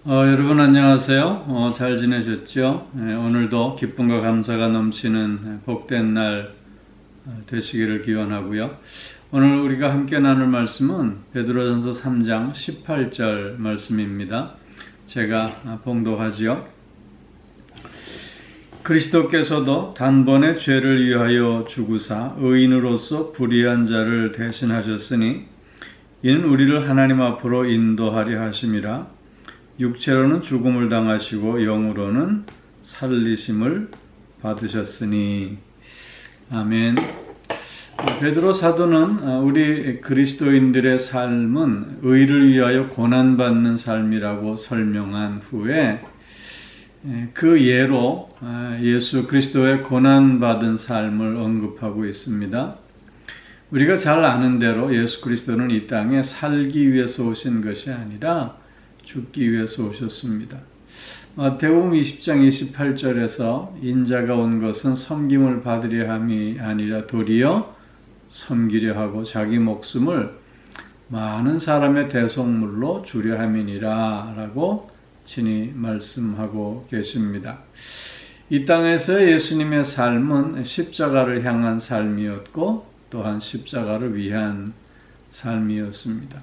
여러분 안녕하세요. 잘 지내셨죠? 오늘도 기쁨과 감사가 넘치는 복된 날 되시기를 기원하고요. 오늘 우리가 함께 나눌 말씀은 베드로전서 3장 18절 말씀입니다. 제가 봉독하지요. 그리스도께서도 단번에 죄를 위하여 죽으사 의인으로서 불의한 자를 대신하셨으니 이는 우리를 하나님 앞으로 인도하려 하심이라. 육체로는 죽음을 당하시고 영으로는 살리심을 받으셨으니. 아멘. 베드로 사도는 우리 그리스도인들의 삶은 의를 위하여 고난받는 삶이라고 설명한 후에 그 예로 예수 그리스도의 고난받은 삶을 언급하고 있습니다. 우리가 잘 아는 대로 예수 그리스도는 이 땅에 살기 위해서 오신 것이 아니라 죽기 위해서 오셨습니다. 마태복음 20장 28절에서 인자가 온 것은 섬김을 받으려 함이 아니라 도리어 섬기려 하고 자기 목숨을 많은 사람의 대속물로 주려 함이니라 라고 친히 말씀하고 계십니다. 이 땅에서 예수님의 삶은 십자가를 향한 삶이었고 또한 십자가를 위한 삶이었습니다.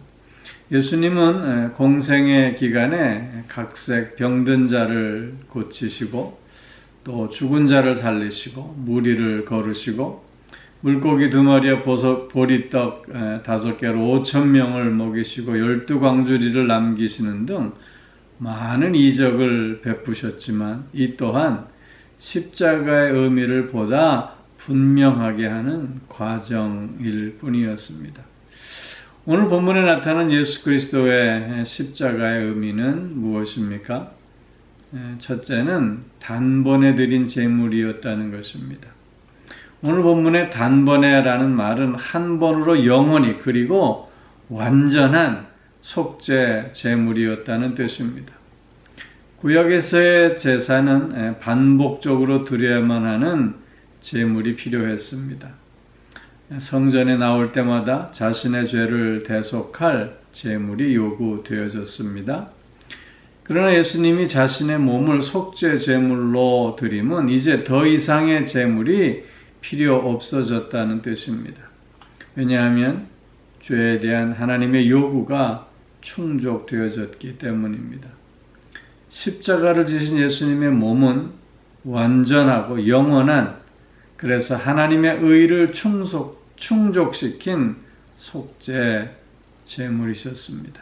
예수님은 공생의 기간에 각색 병든 자를 고치시고 또 죽은 자를 살리시고 무리를 거르시고 물고기 2마리와 보리떡 5개로 5,000명을 먹이시고 12광주리를 남기시는 등 많은 이적을 베푸셨지만 이 또한 십자가의 의미를 보다 분명하게 하는 과정일 뿐이었습니다. 오늘 본문에 나타난 예수 그리스도의 십자가의 의미는 무엇입니까? 첫째는 단번에 드린 제물이었다는 것입니다. 오늘 본문의 단번에라는 말은 한 번으로 영원히 그리고 완전한 속죄 제물이었다는 뜻입니다. 구약에서의 제사는 반복적으로 드려야만 하는 제물이 필요했습니다. 성전에 나올 때마다 자신의 죄를 대속할 제물이 요구되어졌습니다. 그러나 예수님이 자신의 몸을 속죄 제물로 드림은 이제 더 이상의 제물이 필요 없어졌다는 뜻입니다. 왜냐하면 죄에 대한 하나님의 요구가 충족되어졌기 때문입니다. 십자가를 지신 예수님의 몸은 완전하고 영원한, 그래서 하나님의 의를 충족시킨 속죄 제물이셨습니다.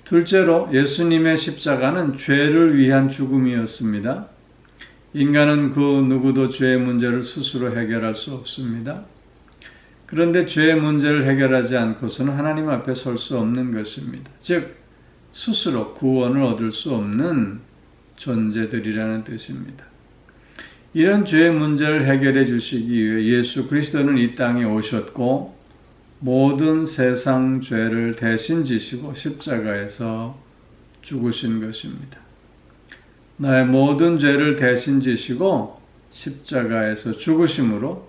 둘째로 예수님의 십자가는 죄를 위한 죽음이었습니다. 인간은 그 누구도 죄의 문제를 스스로 해결할 수 없습니다. 그런데 죄의 문제를 해결하지 않고서는 하나님 앞에 설 수 없는 것입니다. 즉 스스로 구원을 얻을 수 없는 존재들이라는 뜻입니다. 이런 죄의 문제를 해결해 주시기 위해 예수 그리스도는 이 땅에 오셨고 모든 세상 죄를 대신 지시고 십자가에서 죽으신 것입니다. 나의 모든 죄를 대신 지시고 십자가에서 죽으심으로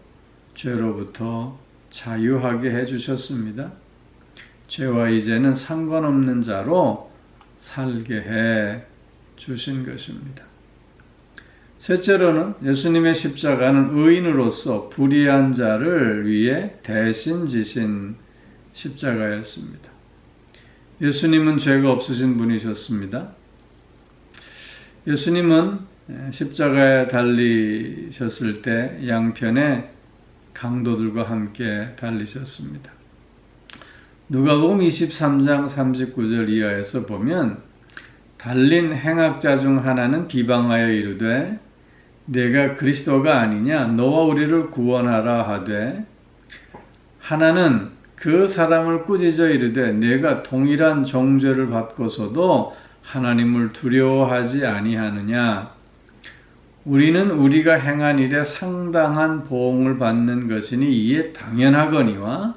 죄로부터 자유하게 해주셨습니다. 죄와 이제는 상관없는 자로 살게 해 주신 것입니다. 셋째로는 예수님의 십자가는 의인으로서 불의한 자를 위해 대신 지신 십자가였습니다. 예수님은 죄가 없으신 분이셨습니다. 예수님은 십자가에 달리셨을 때 양편에 강도들과 함께 달리셨습니다. 누가복음 23장 39절 이하에서 보면 달린 행악자 중 하나는 비방하여 이르되 내가 그리스도가 아니냐 너와 우리를 구원하라 하되 하나는 그 사람을 꾸짖어 이르되 내가 동일한 정죄를 받고서도 하나님을 두려워하지 아니하느냐. 우리는 우리가 행한 일에 상당한 보응을 받는 것이니 이에 당연하거니와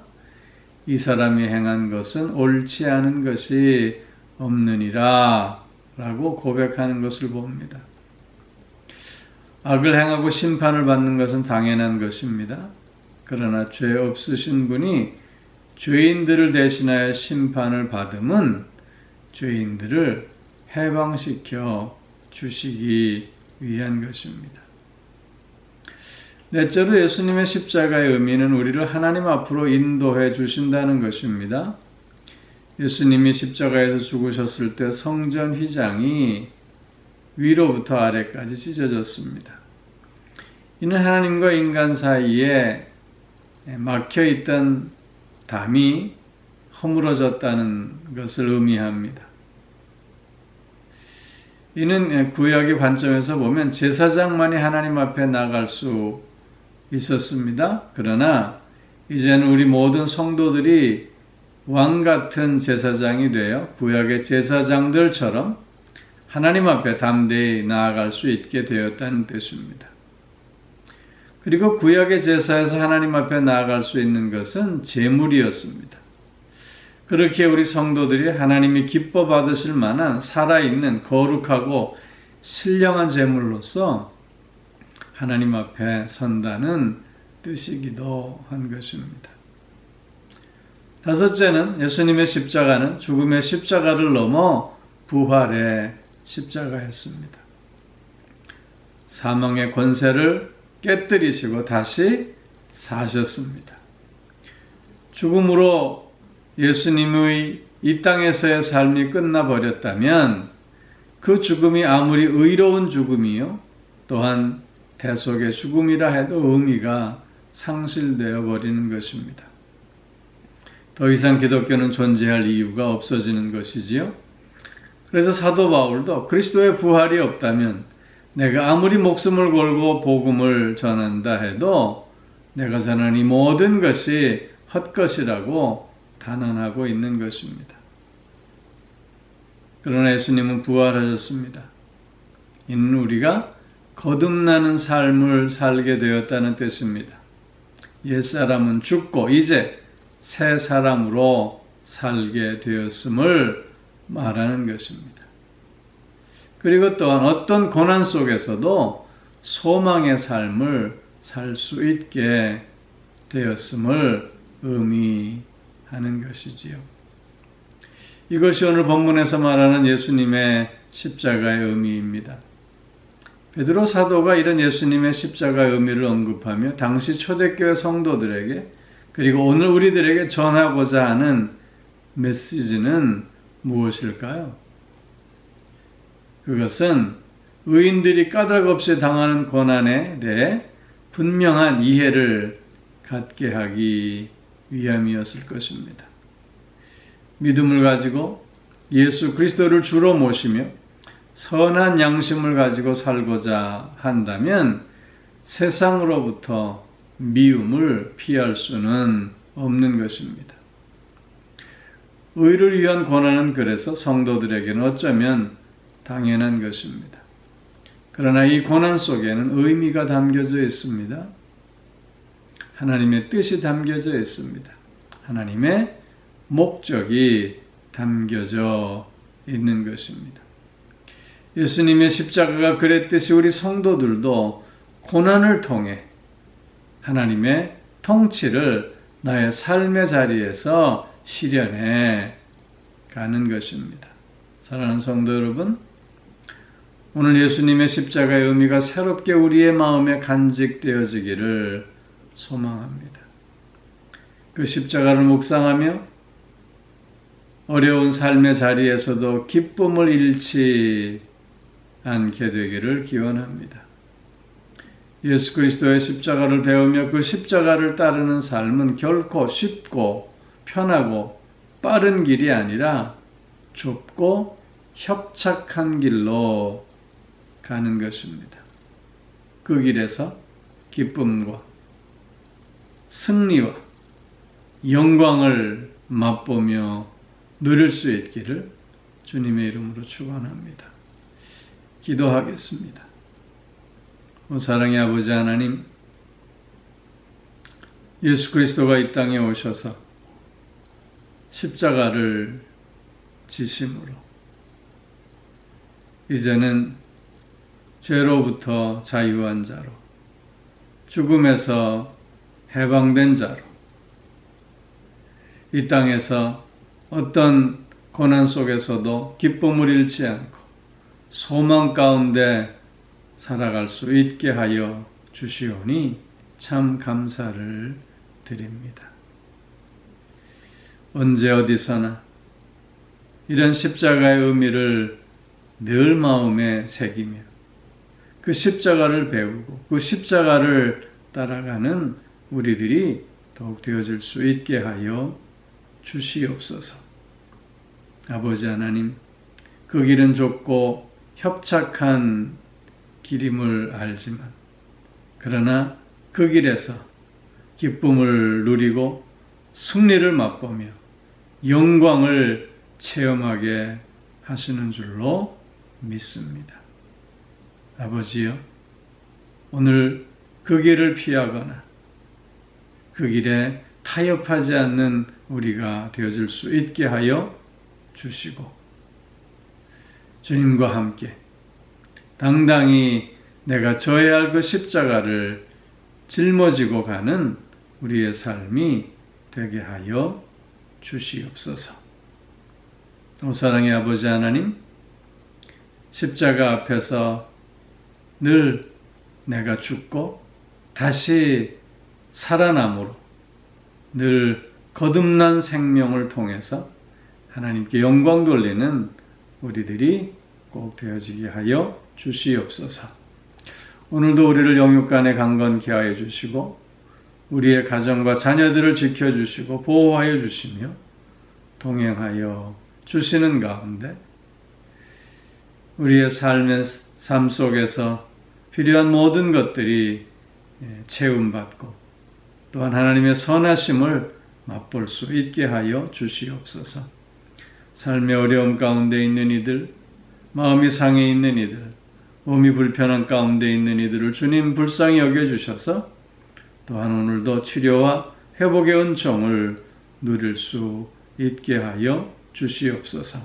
이 사람이 행한 것은 옳지 않은 것이 없느니라 라고 고백하는 것을 봅니다. 악을 행하고 심판을 받는 것은 당연한 것입니다. 그러나 죄 없으신 분이 죄인들을 대신하여 심판을 받음은 죄인들을 해방시켜 주시기 위한 것입니다. 넷째로 예수님의 십자가의 의미는 우리를 하나님 앞으로 인도해 주신다는 것입니다. 예수님이 십자가에서 죽으셨을 때 성전 휘장이 위로부터 아래까지 찢어졌습니다. 이는 하나님과 인간 사이에 막혀있던 담이 허물어졌다는 것을 의미합니다. 이는 구약의 관점에서 보면 제사장만이 하나님 앞에 나갈 수 있었습니다. 그러나 이제는 우리 모든 성도들이 왕 같은 제사장이 되어 구약의 제사장들처럼 하나님 앞에 담대히 나아갈 수 있게 되었다는 뜻입니다. 그리고 구약의 제사에서 하나님 앞에 나아갈 수 있는 것은 제물이었습니다. 그렇게 우리 성도들이 하나님이 기뻐 받으실 만한 살아있는 거룩하고 신령한 제물로서 하나님 앞에 선다는 뜻이기도 한 것입니다. 다섯째는 예수님의 십자가는 죽음의 십자가를 넘어 부활의 십자가였습니다. 사망의 권세를 깨뜨리시고 다시 사셨습니다. 죽음으로 예수님의 이 땅에서의 삶이 끝나버렸다면 그 죽음이 아무리 의로운 죽음이요 또한 대속의 죽음이라 해도 의미가 상실되어 버리는 것입니다. 더 이상 기독교는 존재할 이유가 없어지는 것이지요. 그래서 사도 바울도 그리스도의 부활이 없다면 내가 아무리 목숨을 걸고 복음을 전한다 해도 내가 전한 이 모든 것이 헛것이라고 단언하고 있는 것입니다. 그러나 예수님은 부활하셨습니다. 이는 우리가 거듭나는 삶을 살게 되었다는 뜻입니다. 옛사람은 죽고 이제 새 사람으로 살게 되었음을 말하는 것입니다. 그리고 또한 어떤 고난 속에서도 소망의 삶을 살 수 있게 되었음을 의미하는 것이지요. 이것이 오늘 본문에서 말하는 예수님의 십자가의 의미입니다. 베드로 사도가 이런 예수님의 십자가의 의미를 언급하며 당시 초대교회 성도들에게 그리고 오늘 우리들에게 전하고자 하는 메시지는 무엇일까요? 그것은 의인들이 까닭없이 당하는 고난에 대해 분명한 이해를 갖게 하기 위함이었을 것입니다. 믿음을 가지고 예수 그리스도를 주로 모시며 선한 양심을 가지고 살고자 한다면 세상으로부터 미움을 피할 수는 없는 것입니다. 의를 위한 고난은 그래서 성도들에게는 어쩌면 당연한 것입니다. 그러나 이 고난 속에는 의미가 담겨져 있습니다. 하나님의 뜻이 담겨져 있습니다. 하나님의 목적이 담겨져 있는 것입니다. 예수님의 십자가가 그랬듯이 우리 성도들도 고난을 통해 하나님의 통치를 나의 삶의 자리에서 실현해 가는 것입니다. 사랑하는 성도 여러분, 오늘 예수님의 십자가의 의미가 새롭게 우리의 마음에 간직되어지기를 소망합니다. 그 십자가를 묵상하며 어려운 삶의 자리에서도 기쁨을 잃지 않게 되기를 기원합니다. 예수 그리스도의 십자가를 배우며 그 십자가를 따르는 삶은 결코 쉽고 편하고 빠른 길이 아니라 좁고 협착한 길로 가는 것입니다. 그 길에서 기쁨과 승리와 영광을 맛보며 누릴 수 있기를 주님의 이름으로 축원합니다. 기도하겠습니다. 사랑의 아버지 하나님, 예수 그리스도가 이 땅에 오셔서 십자가를 지심으로 이제는 죄로부터 자유한 자로, 죽음에서 해방된 자로 이 땅에서 어떤 고난 속에서도 기쁨을 잃지 않고 소망 가운데 살아갈 수 있게 하여 주시오니 참 감사를 드립니다. 언제 어디서나 이런 십자가의 의미를 늘 마음에 새기며 그 십자가를 배우고 그 십자가를 따라가는 우리들이 더욱 되어질 수 있게 하여 주시옵소서. 아버지 하나님, 그 길은 좁고 협착한 길임을 알지만 그러나 그 길에서 기쁨을 누리고 승리를 맛보며 영광을 체험하게 하시는 줄로 믿습니다. 아버지여, 오늘 그 길을 피하거나 그 길에 타협하지 않는 우리가 되어질 수 있게 하여 주시고 주님과 함께 당당히 내가 져야 할 그 십자가를 짊어지고 가는 우리의 삶이 되게 하여 주시옵소서. 오 사랑의 아버지 하나님, 십자가 앞에서 늘 내가 죽고 다시 살아남으로 늘 거듭난 생명을 통해서 하나님께 영광 돌리는 우리들이 꼭 되어지게 하여 주시옵소서. 오늘도 우리를 영육간에 강건케 하여 주시고 우리의 가정과 자녀들을 지켜주시고 보호하여 주시며 동행하여 주시는 가운데 우리의 삶 속에서 필요한 모든 것들이 채움받고 또한 하나님의 선하심을 맛볼 수 있게 하여 주시옵소서. 삶의 어려움 가운데 있는 이들, 마음이 상해 있는 이들, 몸이 불편한 가운데 있는 이들을 주님 불쌍히 여겨주셔서 또한 오늘도 치료와 회복의 은총을 누릴 수 있게 하여 주시옵소서.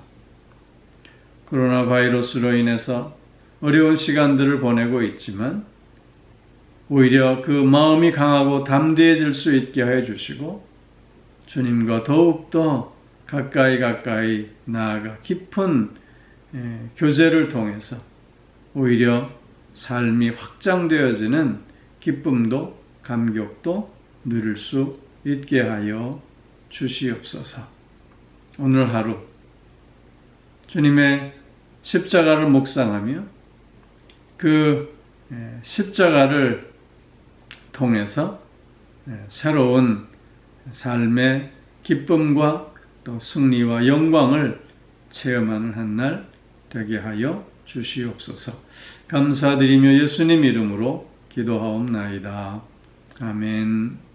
코로나 바이러스로 인해서 어려운 시간들을 보내고 있지만 오히려 그 마음이 강하고 담대해질 수 있게 해 주시고 주님과 더욱더 가까이 나아가 깊은 교제를 통해서 오히려 삶이 확장되어지는 기쁨도 감격도 누릴 수 있게 하여 주시옵소서. 오늘 하루 주님의 십자가를 묵상하며 그 십자가를 통해서 새로운 삶의 기쁨과 또 승리와 영광을 체험하는 한 날 되게 하여 주시옵소서. 감사드리며 예수님 이름으로 기도하옵나이다. 아멘.